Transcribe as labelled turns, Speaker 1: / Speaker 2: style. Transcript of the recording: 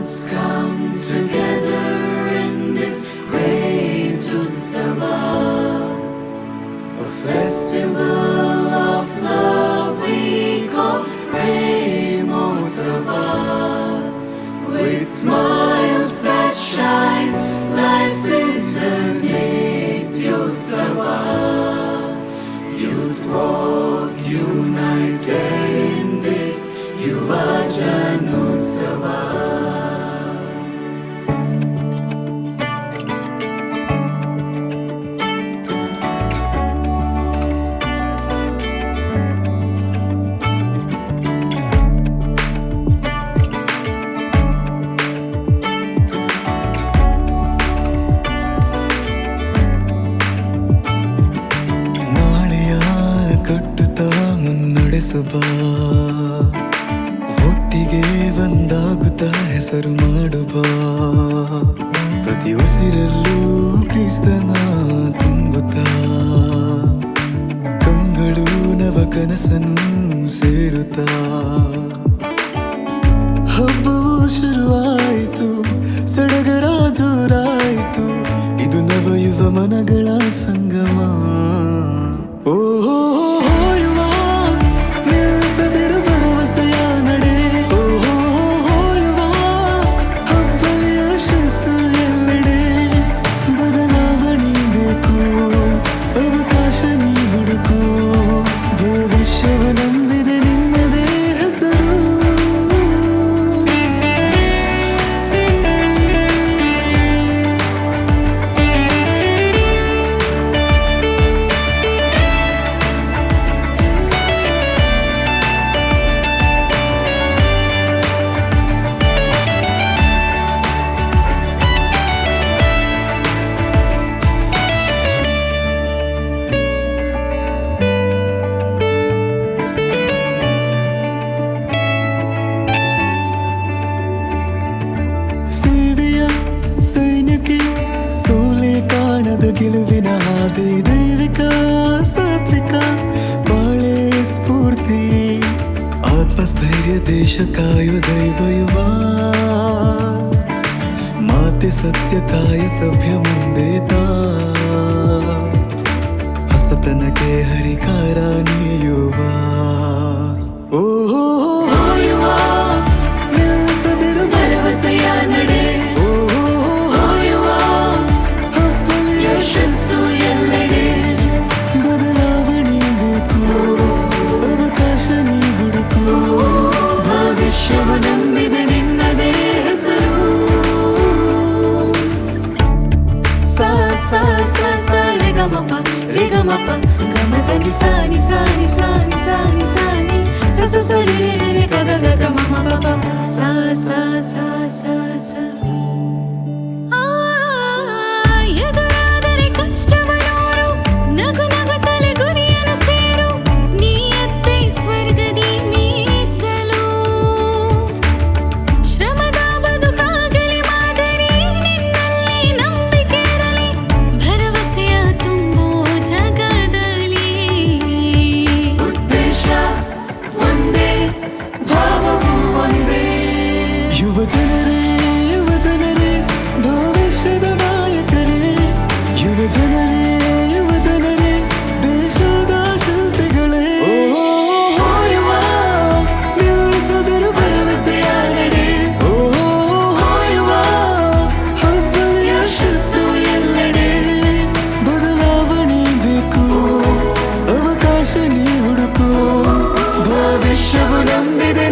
Speaker 1: come together in this great Utsava, a festival of love we call Premotsava. With smiles that shine, life is a Nityotsava. Youth walk united in this Yuva Janotsava.
Speaker 2: ಮುನ್ನಡೆಸುವ ಒಟ್ಟಿಗೆ ಒಂದಾಗುತ್ತಾ ಹೆಸರು ಮಾಡುವ ಪ್ರತಿ ಉಸಿರಲ್ಲೂ ಕ್ರಿಸ್ತನ ತುಂಬುತ್ತಾ ಕಂಗಳು ನವ ಕನಸನ್ನು ಸೇರುತ್ತಾ ಹಬ್ಬವು ಶುರುವಾಯಿತು, ಸಡಗರ ಜೋರಾಯಿತು, ಇದು ನವಯುವ ಮನಗಳ ಸಂಗಮ. ಓಹೋ ಗೆಲುವಿನ ಹಾದಿ ದೈವಿಕ ಸಾತ್ವಿಕ ಬಾಳೆ ಸ್ಫೂರ್ತಿ ಆತ್ಮಸ್ಥೈರ್ಯ ದೇಶ ಕಾಯೋ ದೈವ ಯುವ ಮಾತೆ ಸತ್ಯ ಕಾಯ ಸಭ್ಯ ಮುಂದೆ ತಾ ಹೊಸತನಕ್ಕೆ ಹರಿಕಾರ ನೀಯುವ. ಓಹೋ ನಿಲ್ಲಿಸದಿರು ಭರವಸೆಯ ನಡೆ, ನಂಬಿದೆ ನಿನ್ನದೇ ಹೆಸರು. ಸಾ ಸಾ ಸಾ ಸಾ ರೆ ಗ ಮ ಪ ರೆ ಗ ಮ ಪ ಗ ಮ ಪ ನಿ ಸಾ ನಿ ಸಾ ನಿ ಸಾ ನಿ ಸಾ ನಿ ಸಾ ನಿ ಸ ಸ ಸ ರೆ ರೆ ರೆ ರೆ ಗ ಗ ಗ ಗ ಮ ಮ ಪ ಪ ಸಾ ಸಾ ಸಾ ಸಾ ಸಾ. ಎದುರಾದರೆ ಕಷ್ಟವನೋರು ನಗು ನಗುತ್ತಲೆ ಗುರಿಯನ್ನು ಸೇರು, ನೀಯತ್ತೆ ಸ್ವರ್ಗದಿ ಮೀಸಲು. ಶ್ರಮದ ಬದುಕಾಗಲಿ ಮಾದರಿ, ನಿನ್ನಲ್ಲಿ ನಂಬಿಕೆ ಇರಲಿ, ಭರವಸೆಯ ತುಂಬು ಜಗದಲ್ಲಿ. ಉದ್ದೇಶ ಒಂದೇ, ಭಾವವು ಒಂದೇ. ಯುವ ಜನರೇ ಭವಿಷ್ಯದ ನಾಯಕರೇ, ಯುವ ಜನರೇ ದೇಶದ ಶಿಲ್ಪಿಗಳೇ. ನಿಲ್ಲಿಸದಿರು ಭರವಸೆಯ ನಡೆ, ಹಬ್ಬದ ಯಶಸ್ಸು ಎಲ್ಲೆಡೆ. ಬದಲಾವಣೆ ಬೇಕು, ಅವಕಾಶ ನೀ ಹುಡುಕು, ಭವಿಷ್ಯವು ನಂಬಿದೆ